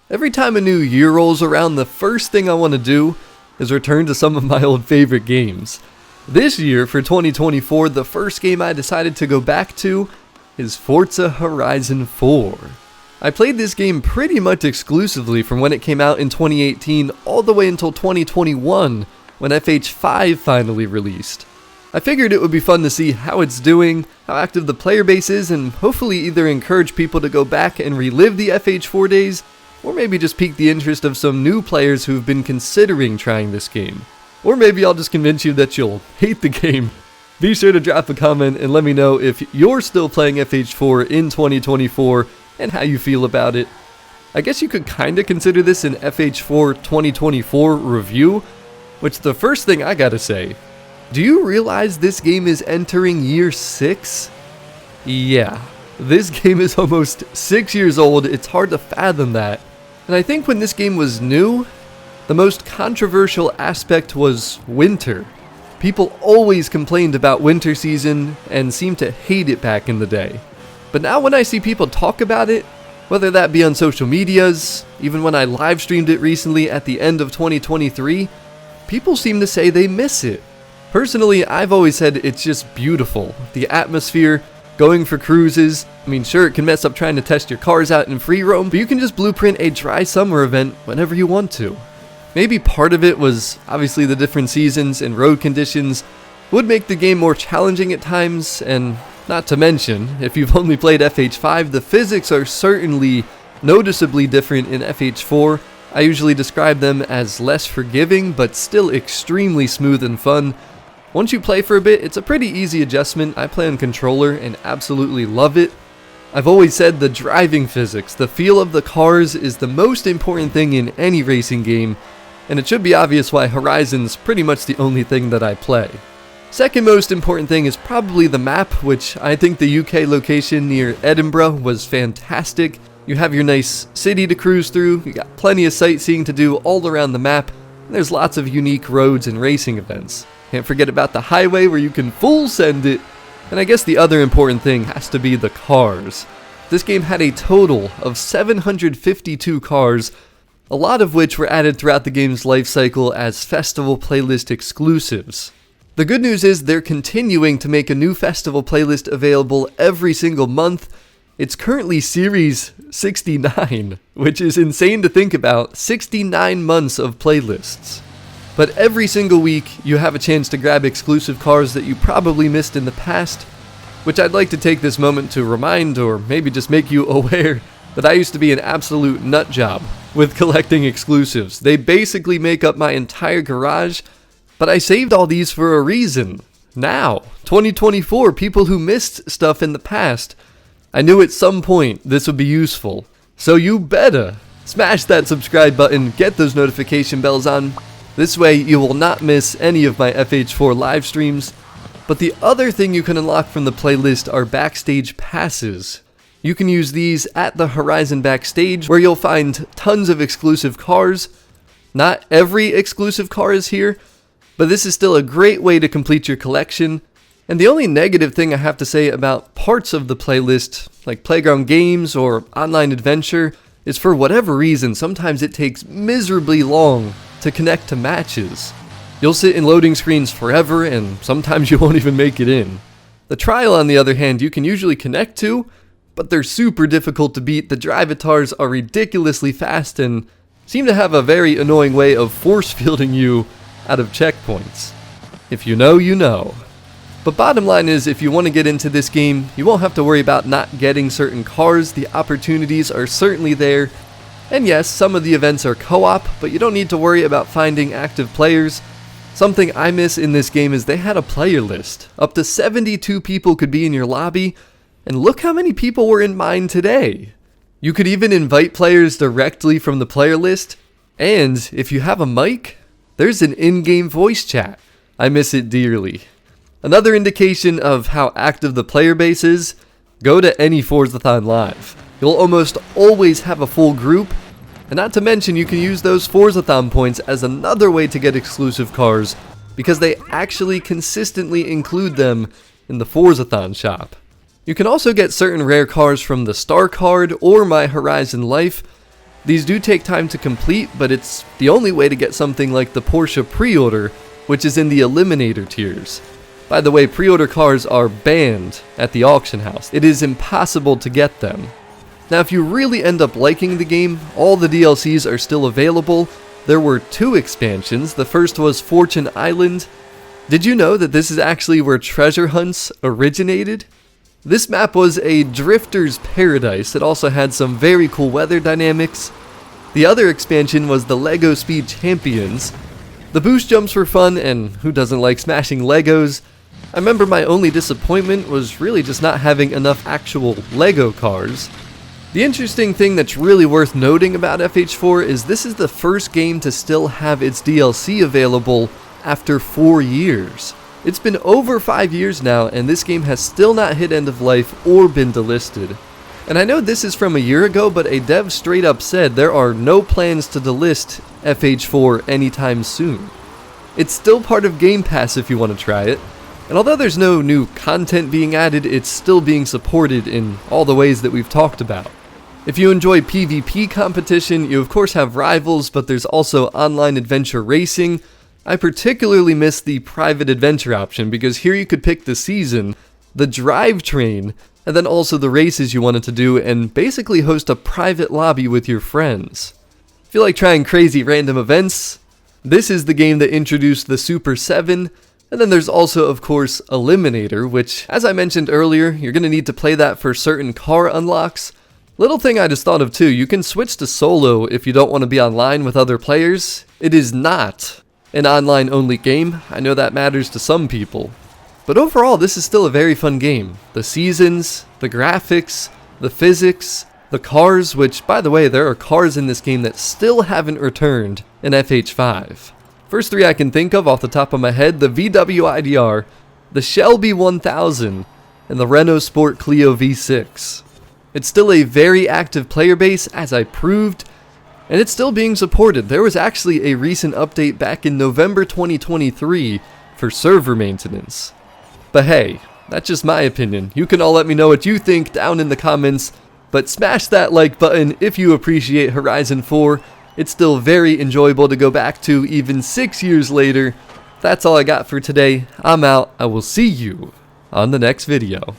Every time a new year rolls around, the first thing I want to do is return to some of my old favorite games. This year, for 2024, the first game I decided to go back to is Forza Horizon 4. I played this game pretty much exclusively from when it came out in 2018 all the way until 2021 when FH5 finally released. I figured it would be fun to see how it's doing, how active the player base is, and hopefully either encourage people to go back and relive the FH4 days, or maybe just pique the interest of some new players who've been considering trying this game. Or maybe I'll just convince you that you'll hate the game. Be sure to drop a comment and let me know if you're still playing FH4 in 2024 and how you feel about it. I guess you could kinda consider this an FH4 2024 review, which the first thing I gotta say, do you realize this game is entering year 6? Yeah, this game is almost 6 years old. It's hard to fathom that. And I think when this game was new, the most controversial aspect was winter. People always complained about winter season and seemed to hate it back in the day. But now when I see people talk about it, whether that be on social medias, even when I live streamed it recently at the end of 2023, people seem to say they miss it. Personally, I've always said it's just beautiful. The atmosphere, going for cruises. I mean, sure, it can mess up trying to test your cars out in free roam, but you can just blueprint a dry summer event whenever you want to. Maybe part of it was obviously the different seasons and road conditions would make the game more challenging at times, and not to mention, if you've only played FH5, the physics are certainly noticeably different in FH4. I usually describe them as less forgiving, but still extremely smooth and fun. Once you play for a bit, it's a pretty easy adjustment. I play on controller and absolutely love it. I've always said the driving physics, the feel of the cars is the most important thing in any racing game, and it should be obvious why Horizon's pretty much the only thing that I play. Second most important thing is probably the map, which I think the UK location near Edinburgh was fantastic. You have your nice city to cruise through, you got plenty of sightseeing to do all around the map, and there's lots of unique roads and racing events. Can't forget about the highway where you can full send it. And I guess the other important thing has to be the cars. This game had a total of 752 cars, a lot of which were added throughout the game's life cycle as festival playlist exclusives. The good news is they're continuing to make a new festival playlist available every single month. It's currently Series 69, which is insane to think about, 69 months of playlists. But every single week, you have a chance to grab exclusive cars that you probably missed in the past, which I'd like to take this moment to remind, or maybe just make you aware, that I used to be an absolute nut job with collecting exclusives. They basically make up my entire garage, but I saved all these for a reason. Now, 2024, people who missed stuff in the past, I knew at some point this would be useful. So you better smash that subscribe button, get those notification bells on. This way you will not miss any of my FH4 live streams. But the other thing you can unlock from the playlist are backstage passes. You can use these at the Horizon backstage, where you'll find tons of exclusive cars. Not every exclusive car is here, but this is still a great way to complete your collection. And the only negative thing I have to say about parts of the playlist, like playground games or online adventure, is for whatever reason, sometimes it takes miserably long to connect to matches. You'll sit in loading screens forever, and sometimes you won't even make it in. The trial, on the other hand, you can usually connect to, but they're super difficult to beat. The drivatars are ridiculously fast and seem to have a very annoying way of force fielding you out of checkpoints. If you know, you know. But bottom line is, if you want to get into this game, you won't have to worry about not getting certain cars. The opportunities are certainly there. And yes, some of the events are co-op, but you don't need to worry about finding active players. Something I miss in this game is they had a player list. Up to 72 people could be in your lobby, and look how many people were in mine today. You could even invite players directly from the player list, and if you have a mic, there's an in-game voice chat. I miss it dearly. Another indication of how active the player base is, go to any Forzathon Live. You'll almost always have a full group, and not to mention you can use those Forzathon points as another way to get exclusive cars, because they actually consistently include them in the Forzathon shop. You can also get certain rare cars from the Star Card or My Horizon Life, These do take time to complete, but it's the only way to get something like the Porsche pre-order, which is in the Eliminator tiers. By the way, pre-order cars are banned at the auction house. It is impossible to get them. Now, if you really end up liking the game, all the DLCs are still available. There were 2 expansions. The first was Fortune Island. Did you know that this is actually where treasure hunts originated? This map was a drifter's paradise. It also had some very cool weather dynamics. The other expansion was the Lego Speed Champions. The boost jumps were fun, and who doesn't like smashing Legos? I remember my only disappointment was really just not having enough actual Lego cars. The interesting thing that's really worth noting about FH4 is this is the first game to still have its DLC available after 4 years. It's been over 5 years now, and this game has still not hit end of life or been delisted. And I know this is from a year ago, but a dev straight up said there are no plans to delist FH4 anytime soon. It's still part of Game Pass if you want to try it, and although there's no new content being added, it's still being supported in all the ways that we've talked about. If you enjoy PvP competition, you of course have rivals, but there's also online adventure racing. I particularly miss the private adventure option because here you could pick the season, the drivetrain, and then also the races you wanted to do and basically host a private lobby with your friends. If you like trying crazy random events, this is the game that introduced the Super 7, and then there's also of course Eliminator, which as I mentioned earlier, you're going to need to play that for certain car unlocks. Little thing I just thought of too, you can switch to solo if you don't want to be online with other players. It is not an online only game. I know that matters to some people. But overall, this is still a very fun game. The seasons, the graphics, the physics, the cars, which by the way, there are cars in this game that still haven't returned in FH5. First 3 I can think of off the top of my head, the VW IDR, the Shelby 1000, and the Renault Sport Clio V6. It's still a very active player base, as I proved, and it's still being supported. There was actually a recent update back in November 2023 for server maintenance. But hey, that's just my opinion. You can all let me know what you think down in the comments, but smash that like button if you appreciate Horizon 4. It's still very enjoyable to go back to even 6 years later. That's all I got for today. I'm out. I will see you on the next video.